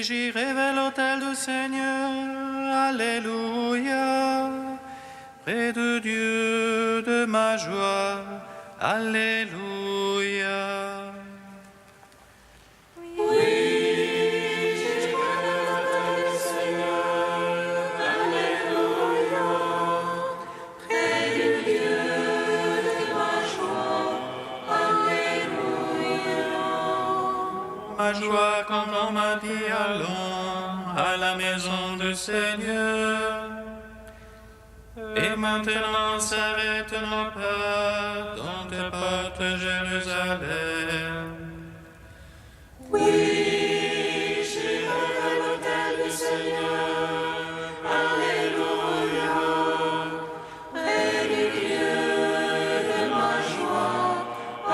j'irai vers l'autel du Seigneur, alléluia. Près de Dieu de ma joie, alléluia. Ma joie quand on m'a dit allons à la maison du Seigneur. Et maintenant s'arrête-nous pas dans tes portes, Jérusalem. Oui, j'irai à l'autel du Seigneur, alléluia, près du Dieu de ma joie,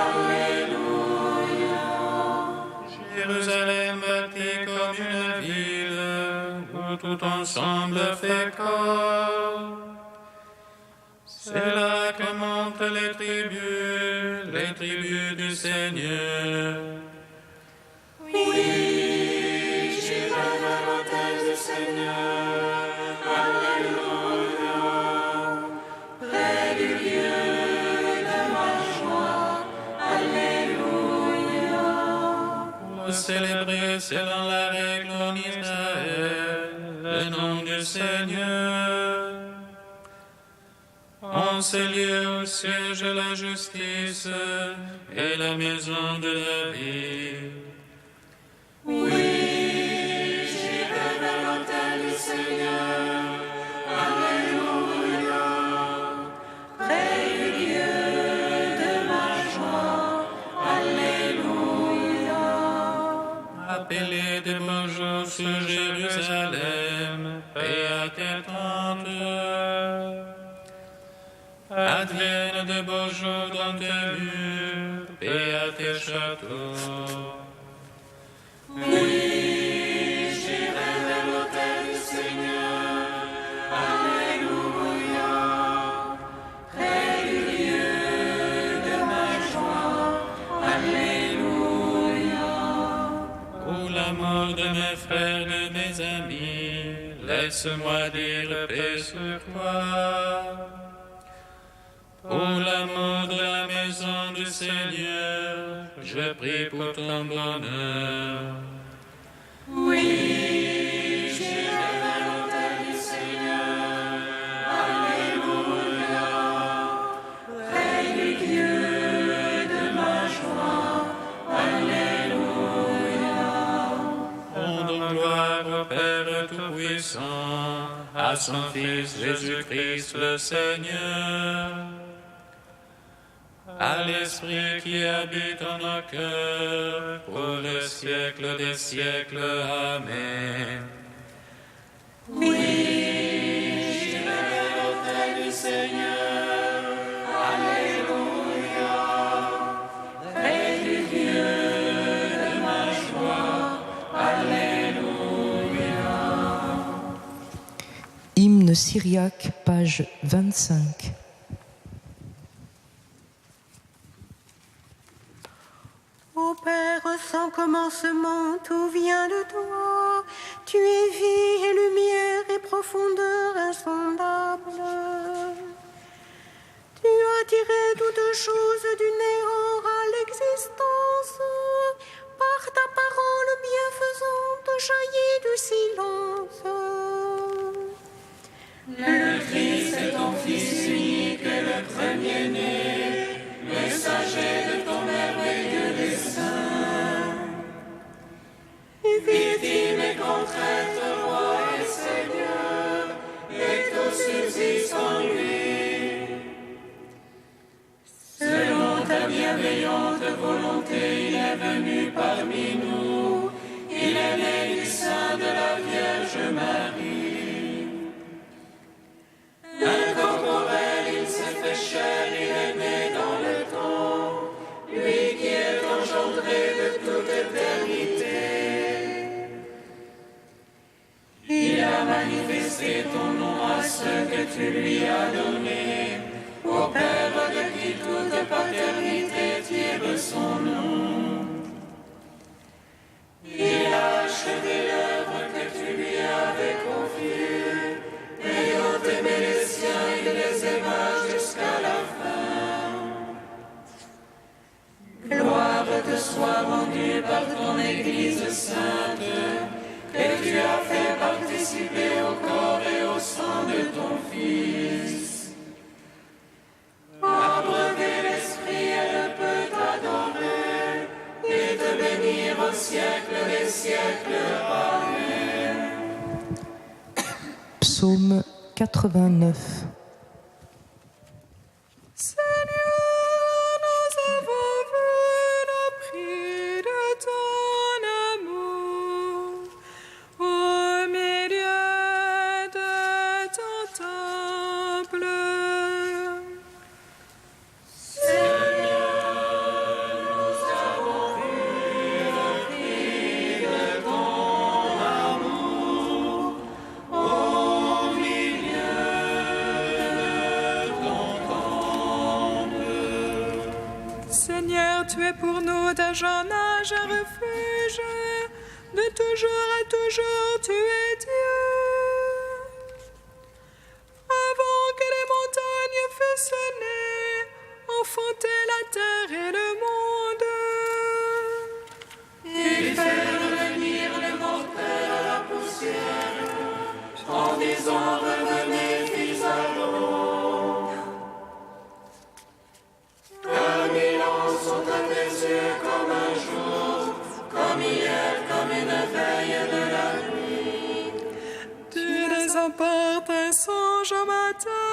alléluia. Jérusalem bâtie comme une ville où tout ensemble fait corps. C'est là que montent les tribus du Seigneur. Oui, j'irai à l'autel du Seigneur, alléluia, près du Dieu de ma joie, alléluia. Pour célébrer selon la règle en Israël le nom du Seigneur. En ces lieux où siège la justice et la maison de David. Oui, j'irai vers l'autel du Seigneur, alléluia, près du Dieu de ma joie, alléluia. Appelez de beaux jours sur Jérusalem et à tes tentes. Adviennent de beaux jours dans tes murs et à tes châteaux. Oui, j'irai vers l'autel du Seigneur, alléluia, près du Dieu de ma joie, alléluia. Pour l'amour de mes frères, de mes amis, laisse-moi dire paix sur toi. Pour l'amour de la maison du Seigneur, je prie pour ton bonheur. Oui, j'irai vers l'autel du Seigneur, alléluia, près du Dieu de ma joie, alléluia. Rendons gloire au Père Tout-Puissant, à son Fils Jésus-Christ le Seigneur, à l'Esprit qui habite en nos cœurs, pour le siècle des siècles. Amen. Oui, j'irai vers l'autel du Seigneur, alléluia, près du Dieu de ma joie, alléluia. Hymne syriaque, page 25. Ô Père sans commencement, tout vient de toi. Tu es vie et lumière et profondeur insondable. Tu as tiré toutes choses du néant à l'existence. Par ta parole bienfaisante jaillit du silence. Le Christ est ton Fils unique, le premier-né, messager de ton merveilleux dessein. Victime et grand traître, roi et Seigneur, et tout subsiste en lui. Selon ta bienveillante volonté, il est venu parmi nous. Il est né du sein de la Vierge Marie. Incorporel, il s'est fait chair, il est né dans le temps. Lui qui est engendré de toute éternité. Il a manifesté ton nom à ceux que tu lui as donnés. Au Père de qui toute paternité tire son nom. Il a achevé l'œuvre siècles des siècles. Amen. Psaume 89. Seigneur, nous avons vu le prix de ton amour au milieu de ton temple. Seigneur, tu es pour nous d'un jeune âge un refuge, de toujours à toujours tu es Dieu. Avant que les montagnes fussent nées, enfantaient la terre et le monde. Il fait revenir les mortels à la poussière, en disant revenez, fils Adam. Car 1000 ans sont à tes yeux comme un jour, comme hier, comme une veille de la nuit. Tu les emportes un songe au matin,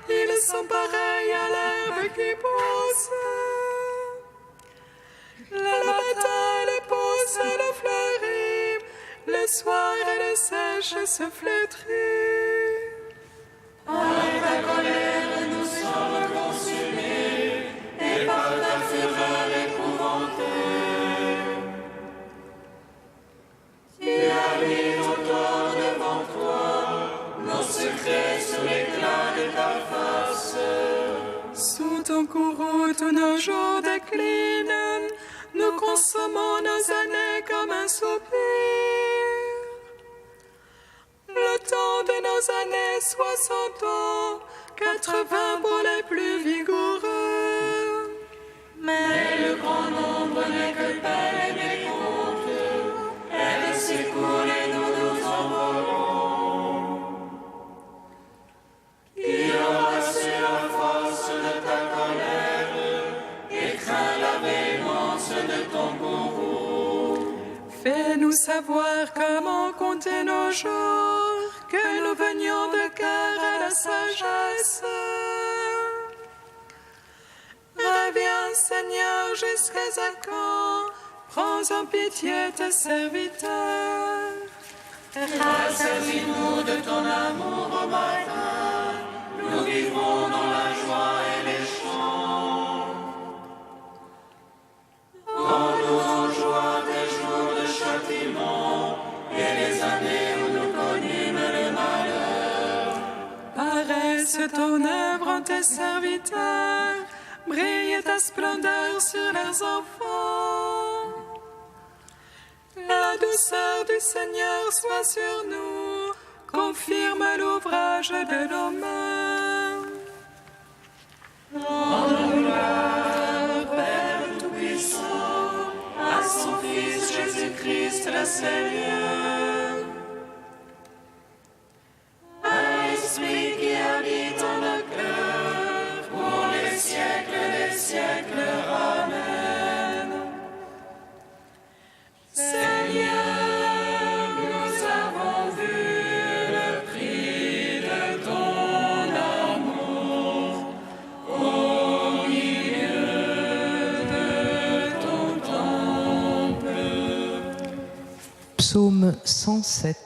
ils sont pareils à l'herbe qui pousse. Le matin, elle pousse, elle fleurit, le soir, elle sèche, se flétrit. En ta colère, nous sommes consumés, et par ta fureur épouvantés. Tu as mis nos torts devant toi, nos secrets sous l'éclat de ta face. Sous ton courroux, tous nos jours déclinent, nous consommons nos années comme un soupir. Le temps de nos années 60 ans, 80 pour les plus vigoureux. Mais le grand nombre n'est que par les décomptes, elle s'écoule et nous nous envolons. Qui aura su la force de ta colère et craint la véhémence de ton courroux? Fais-nous savoir comment compter nos jours, que nous venions de cœur à la sagesse. Reviens, Seigneur, jusqu'à quand? Prends en pitié tes serviteurs. Rassasie-nous de ton amour au matin, nous vivrons dans la joie et les chants. Rends-nous en joie tes jours de châtiment et les années où nous connûmes le malheur. Paraisse ton œuvre en tes serviteurs, brille ta splendeur sur leurs enfants. La douceur du Seigneur soit sur nous, confirme l'ouvrage de nos mains. Rendons gloire, Père Tout-Puissant, à son Fils Jésus-Christ le Seigneur. À l'Esprit qui habite en nos cœurs, pour les siècles des siècles. Amen. Seigneur, nous avons vu le prix de ton amour au milieu de ton temple. Psaume 107.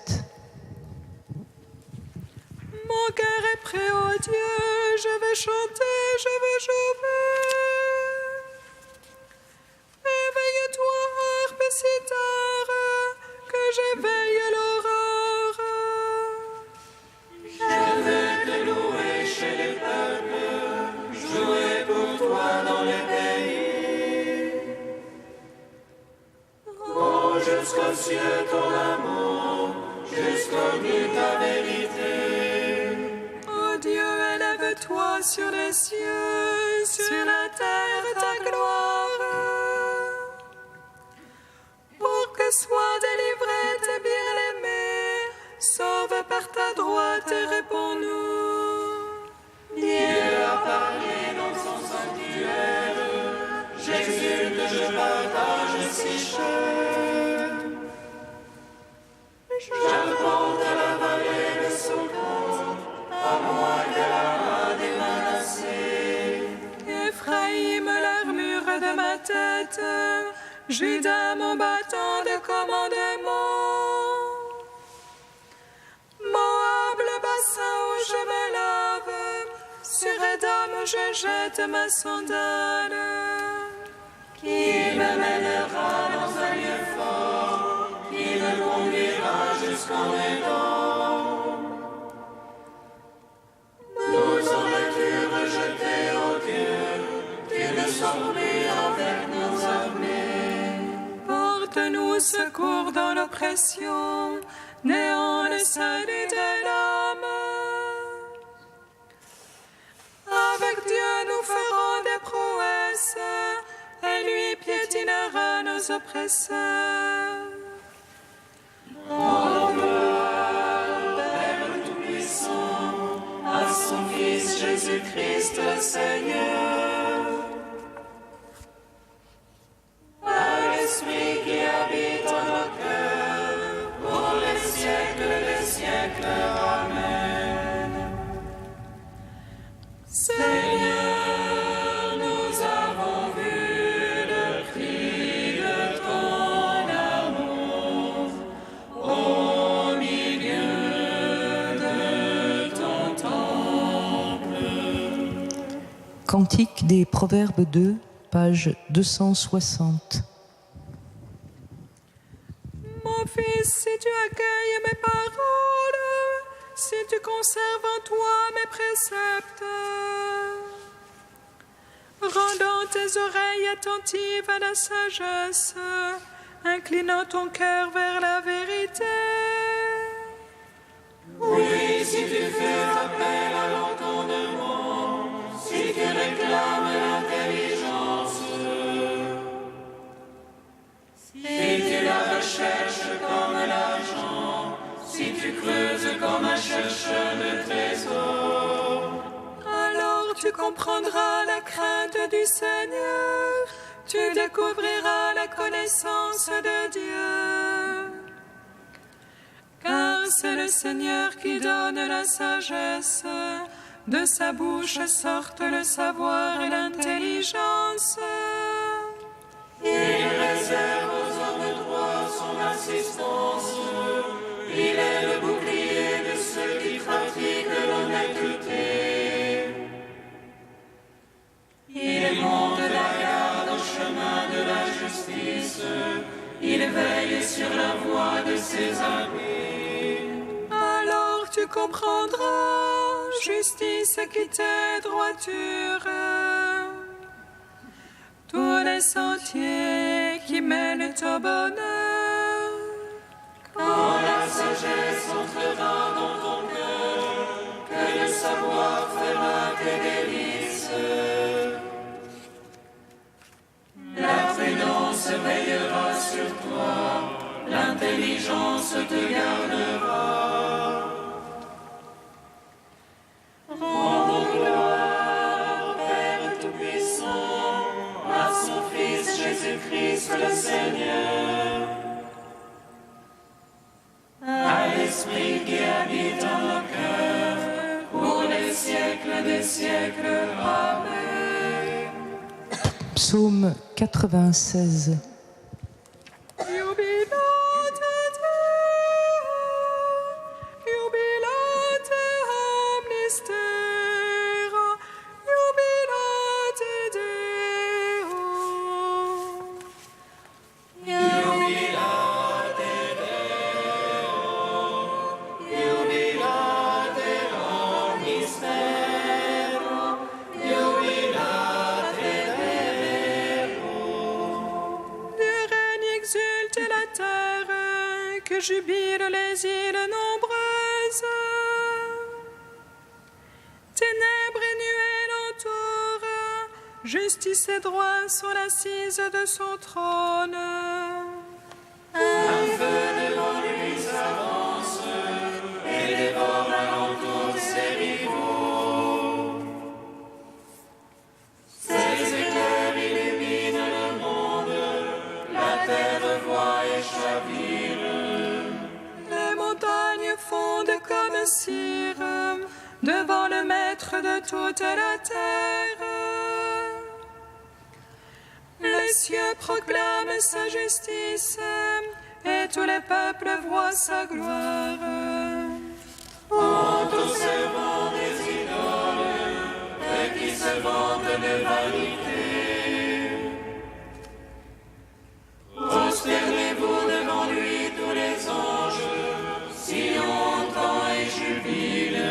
Mon cœur est prêt au Dieu, je vais chanter, je veux jouer. Éveille-toi, harpe et cithare, que j'éveille l'aurore. Je veux te louer chez les peuples, jouer pour toi dans les pays. Oh, jusqu'aux cieux ton amour, jusqu'au but ta vérité. Ô Dieu, élève-toi sur les cieux, sur la terre ta gloire. Pour que soient délivrés tes bien-aimés, sauve par ta droite et réponds-nous. Dieu a parlé dans son sanctuaire, j'exulte, je partage si cher. sa tête, Judas mon bâton de commandement. Moab, le bassin où je me lave, sur Édom je jette ma sandale. Qui me mènera dans un lieu fort, qui me conduira jusqu'en Édom. Nous aurais-tu rejeté, ô Dieu, tu ne sois plus avec nos armées. Porte-nous secours dans l'oppression, néant le salut de l'âme. Avec Dieu nous ferons des prouesses, et lui piétinera nos oppresseurs. Oh, gloire, Père Tout-Puissant, à son Fils Jésus-Christ le Seigneur, à l'Esprit qui habite en nos cœurs, pour les siècles des siècles. Amen. Seigneur, nous avons vu le cri de ton amour au milieu de ton temple. Cantique des Proverbes 2, page 260. Mon fils, si tu accueilles mes paroles, si tu conserves en toi mes préceptes, rendant tes oreilles attentives à la sagesse, inclinant ton cœur vers la vérité. Oui, si tu fais appel à l'entendement, si tu réclames l'intelligence, si tu la recherches comme l'argent, si tu creuses comme un chercheur de trésors, Alors tu comprendras la crainte du Seigneur, tu découvriras la connaissance de Dieu. Car c'est le Seigneur qui donne la sagesse, de sa bouche sortent le savoir et l'intelligence. il réserve aux hommes droits son assistance. Il est le bouclier de ceux qui pratiquent l'honnêteté. Il monte la garde au chemin de la justice. Il veille sur la voie de ses amis. Alors tu comprendras justice, équité, droiture, tous les sentiers qui mènent au bonheur. Quand la sagesse entrera dans ton cœur, que le savoir fera tes délices. La prudence veillera sur toi, l'intelligence te gardera. Rendons gloire, Père Tout-Puissant, à son Fils Jésus-Christ le Seigneur, à l'Esprit qui habite en nos cœurs, pour les siècles des siècles. Amen. Psaume 96. Jubilate omnis terra, jubilate Deo. Jubilate Deo, jubilate omnis terra, jubilate Deo. Du règne exulte la terre, que jubilent les îles nombreuses. Ténèbres et nuées l'entourent, justice et droit sont l'assise de son trône. Un feu devant lui s'avance et dévore alentour ses rivaux. Ses éclairs illuminent le monde, la terre voit et chavire. Les montagnes fondent comme cire devant le maître de toute la terre. Les cieux proclament sa justice, et tous les peuples voient sa gloire. Honte aux servants des idoles, eux qui se vantent de vanité. Prosternez-vous devant lui tous les anges, Sion entend et jubile.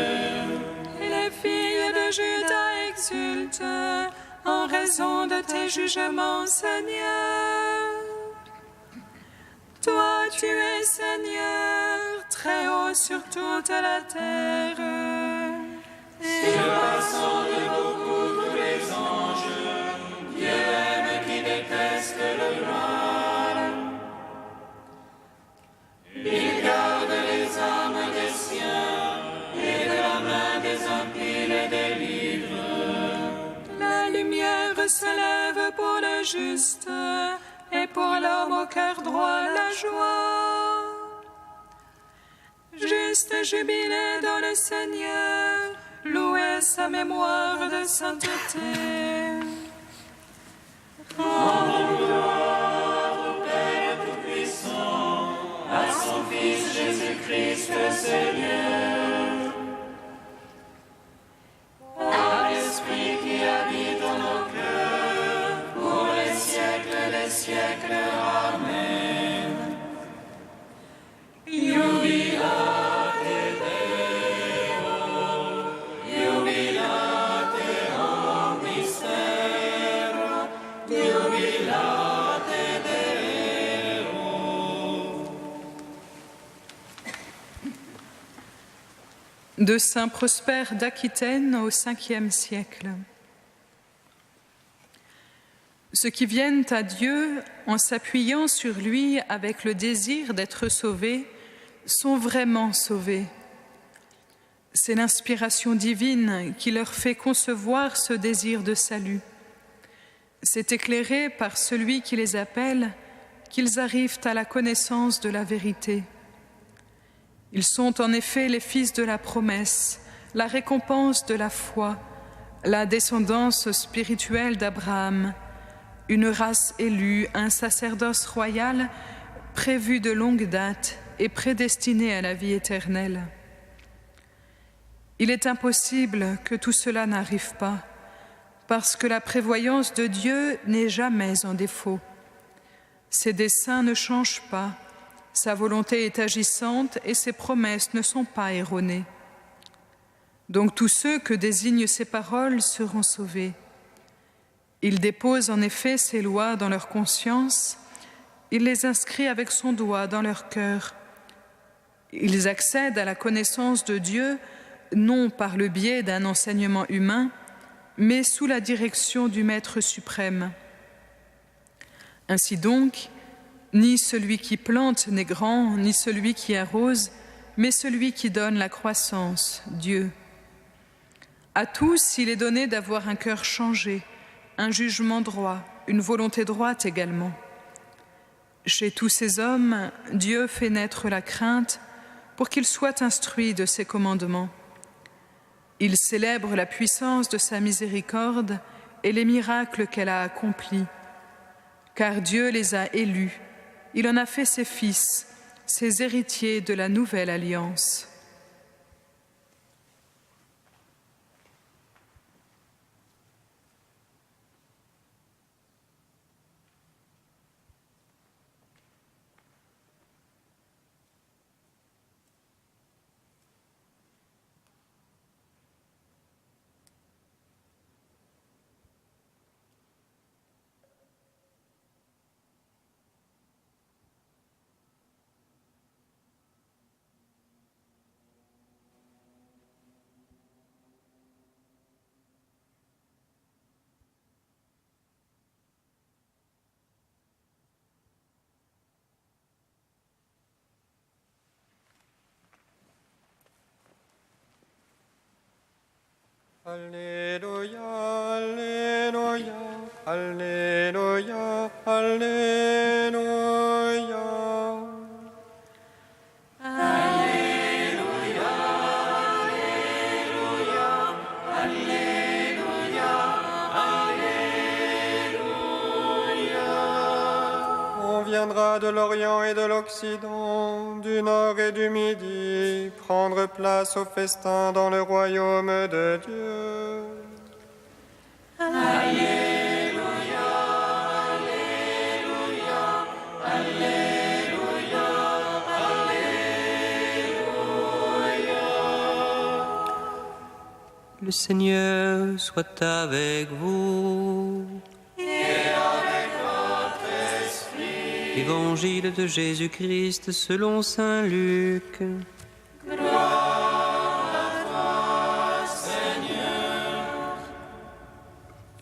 Les filles de Juda exultent en raison de tes jugements, Seigneur. Toi, tu es Seigneur, très haut sur toute la terre. Surpassant de beaucoup tous les anges, Dieu aime qui déteste le mal. Il garde les âmes des siens, et de la main des impies les délivre. La lumière se lève pour le juste, et pour l'homme au cœur droit la joie. Juste jubilé dans le Seigneur, louez sa mémoire de sainteté. Rendons gloire au Père Tout-Puissant, à son Fils Jésus-Christ le Seigneur. À l'Esprit qui habite en nos cœurs, pour les siècles des siècles. Amen. Jubilate Deo, jubilate en mystère, jubilate Deo. De saint Prosper d'Aquitaine au 5e siècle. Ceux qui viennent à Dieu en s'appuyant sur lui avec le désir d'être sauvés sont vraiment sauvés. C'est l'inspiration divine qui leur fait concevoir ce désir de salut. C'est éclairé par celui qui les appelle qu'ils arrivent à la connaissance de la vérité. Ils sont en effet les fils de la promesse, la récompense de la foi, la descendance spirituelle d'Abraham, une race élue, un sacerdoce royal prévu de longue date et prédestiné à la vie éternelle. Il est impossible que tout cela n'arrive pas, parce que la prévoyance de Dieu n'est jamais en défaut. Ses desseins ne changent pas, sa volonté est agissante et ses promesses ne sont pas erronées. Donc tous ceux que désignent ces paroles seront sauvés. Il dépose en effet ses lois dans leur conscience, il les inscrit avec son doigt dans leur cœur. Ils accèdent à la connaissance de Dieu, non par le biais d'un enseignement humain, mais sous la direction du Maître suprême. Ainsi donc, ni celui qui plante n'est grand, ni celui qui arrose, mais celui qui donne la croissance, Dieu. À tous, il est donné d'avoir un cœur changé, un jugement droit, une volonté droite également. Chez tous ces hommes, Dieu fait naître la crainte pour qu'ils soient instruits de ses commandements. Ils célèbrent la puissance de sa miséricorde et les miracles qu'elle a accomplis. Car Dieu les a élus, il en a fait ses fils, ses héritiers de la nouvelle alliance. Alléluia, Alléluia, Alléluia, Alléluia. Alléluia, Alléluia, Alléluia, Alléluia. viendra de l'Orient et de l'Occident, du Nord et du Midi, prendre place au festin dans le royaume de Dieu. Alléluia, Alléluia, Alléluia, Alléluia. Le Seigneur soit avec vous. Évangile de Jésus-Christ selon saint Luc. Gloire à toi, Seigneur.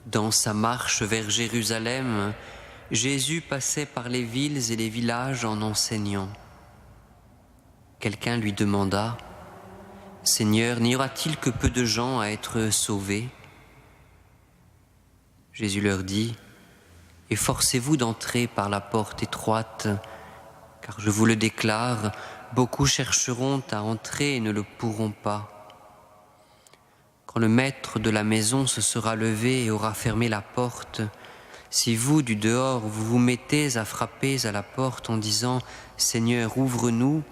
Dans sa marche vers Jérusalem, Jésus passait par les villes et les villages en enseignant. Quelqu'un lui demanda : « Seigneur, n'y aura-t-il que peu de gens à être sauvés ?» Jésus leur dit : « Efforcez-vous d'entrer par la porte étroite, car je vous le déclare, beaucoup chercheront à entrer et ne le pourront pas. Quand le maître de la maison se sera levé et aura fermé la porte, si vous, du dehors, vous vous mettez à frapper à la porte en disant « Seigneur, ouvre-nous »,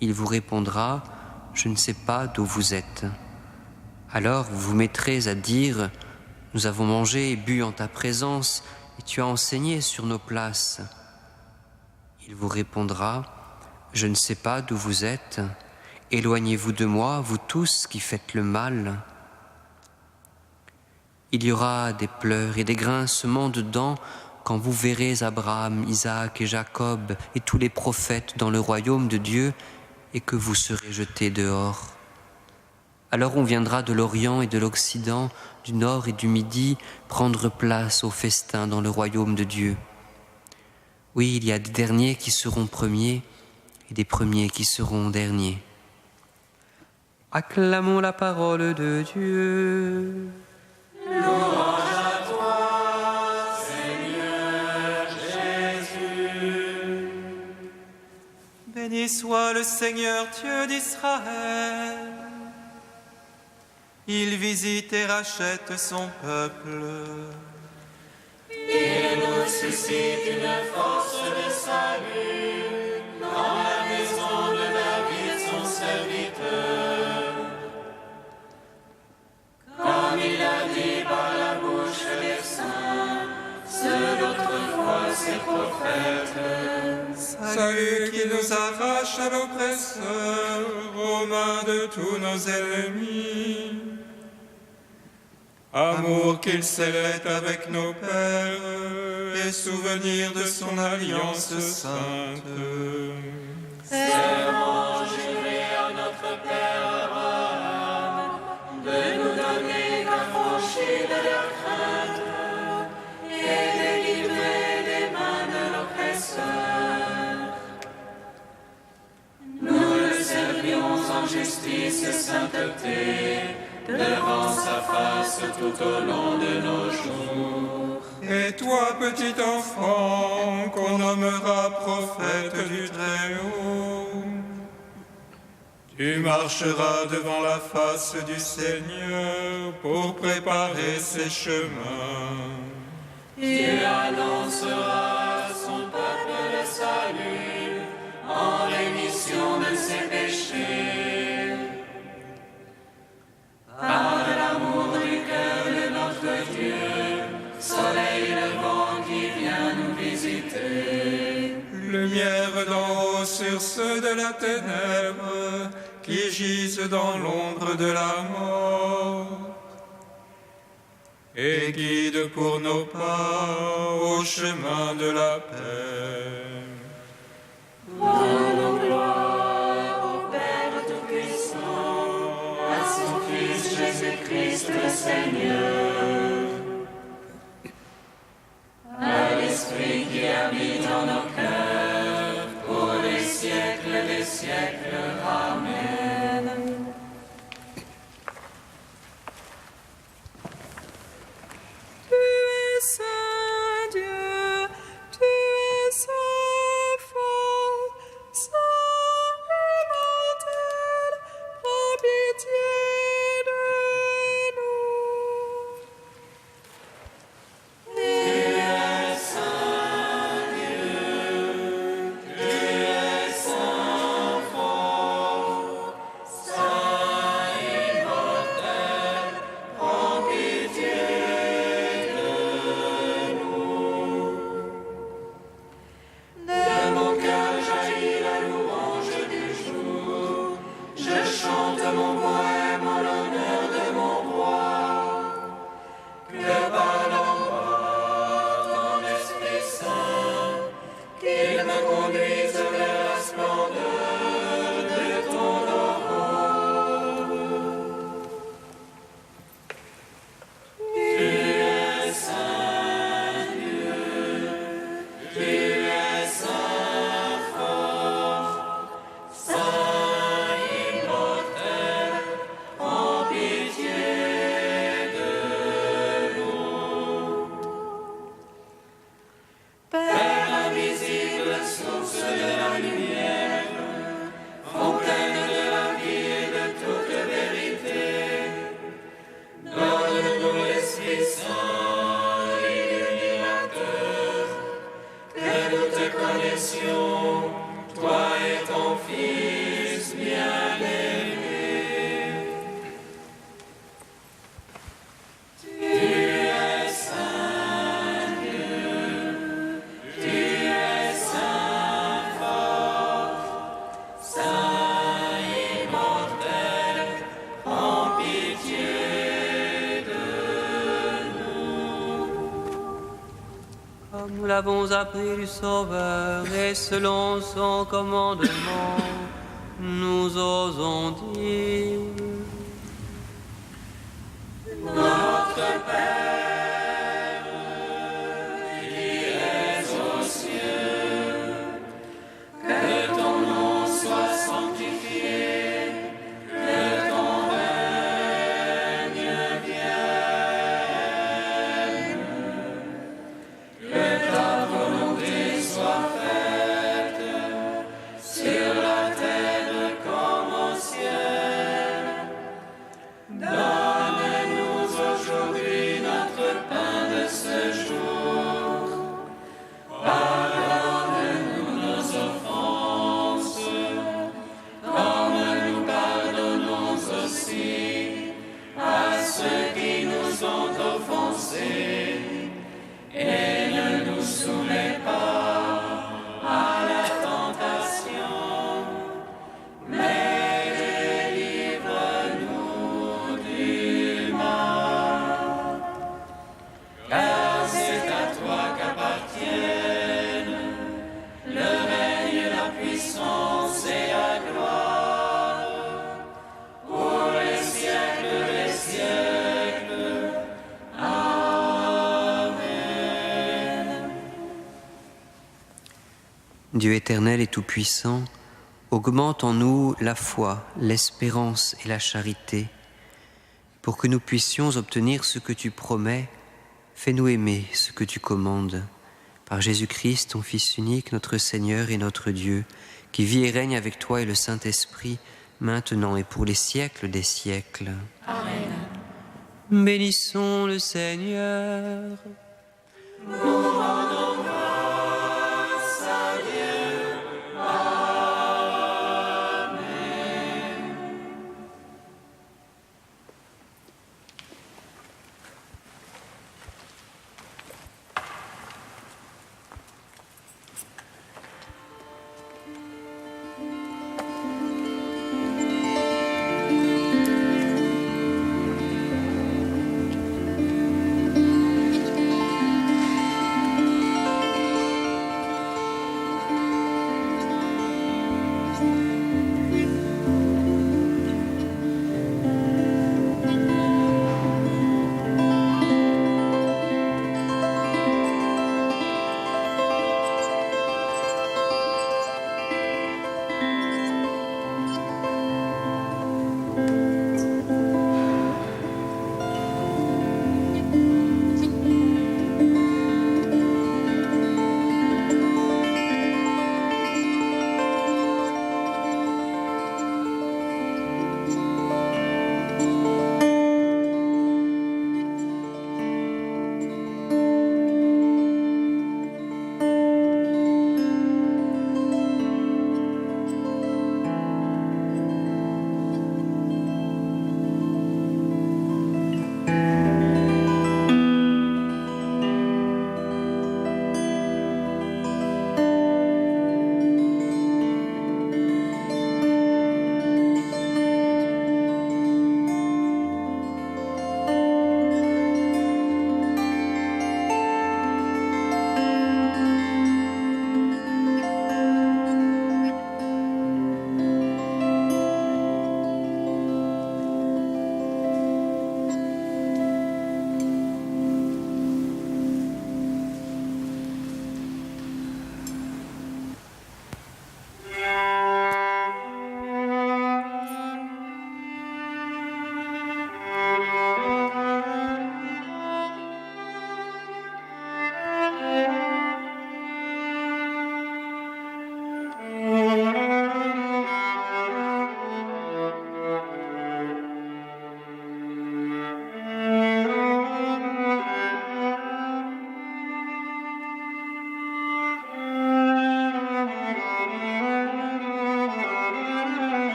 il vous répondra « Je ne sais pas d'où vous êtes ». Alors vous vous mettrez à dire « Nous avons mangé et bu en ta présence, et tu as enseigné sur nos places. » Il vous répondra « Je ne sais pas d'où vous êtes, éloignez-vous de moi, vous tous qui faites le mal. » Il y aura des pleurs et des grincements de dents quand vous verrez Abraham, Isaac et Jacob et tous les prophètes dans le royaume de Dieu et que vous serez jetés dehors. Alors on viendra de l'Orient et de l'Occident, du Nord et du Midi, prendre place au festin dans le royaume de Dieu. Oui, il y a des derniers qui seront premiers et des premiers qui seront derniers. Acclamons la parole de Dieu. Louange à toi, Seigneur Jésus. Béni soit le Seigneur Dieu d'Israël. Il visite et rachète son peuple. Il nous suscite une force de salut dans la maison de David, son serviteur. Comme il l'a dit par la bouche des saints, ceux d'autrefois ses prophètes. Salut qui nous arrache à l'oppresseur, aux mains de tous nos ennemis. Amour qu'il scellait avec nos pères, et souvenir de son alliance sainte. Serment juré à notre Père Abraham, de nous donner l'affranchi de la crainte, et délivrer des mains de l'oppresseur. Nous le servions en justice et sainteté, devant sa face tout au long de nos jours. Et toi, petit enfant, qu'on nommera prophète du Très-Haut, tu marcheras devant la face du Seigneur pour préparer ses chemins. Tu annonceras à son peuple le salut en rémission de ses péchés. Par l'amour du cœur de notre Dieu, soleil levant qui vient nous visiter. Lumière d'en haut sur ceux de la ténèbre qui gisent dans l'ombre de la mort. Et guide pour nos pas au chemin de la paix. Donnons gloire au Père Tout-Puissant, à son Fils Jésus-Christ le Seigneur, à l'Esprit qui habite en nos cœurs, pour les siècles des siècles. Amen. Tu es saint Dieu, tu es saint fort, saint immortel, prends pitié de nous. Comme nous l'avons appris du Sauveur et selon son commandement, nous osons dire: Notre Père, qui es aux cieux, que ton nom soit sanctifié, que ton règne vienne, que ta volonté soit faite sur la terre comme au ciel. Donne-nous aujourd'hui notre pain de ce jour. Pardonne-nous nos offenses, comme nous pardonnons aussi à ceux qui nous ont offensés. Et ne nous soumets pas à la tentation, mais délivre-nous du mal. Car c'est à toi qu'appartiennent le règne, la puissance et la gloire pour les siècles des siècles. Amen. Dieu éternel et tout-puissant, augmente en nous la foi, l'espérance et la charité. Pour que nous puissions obtenir ce que tu promets, fais-nous aimer ce que tu commandes. Par Jésus-Christ, ton Fils unique, notre Seigneur et notre Dieu, qui vit et règne avec toi et le Saint-Esprit, maintenant et pour les siècles des siècles. Amen. Bénissons le Seigneur.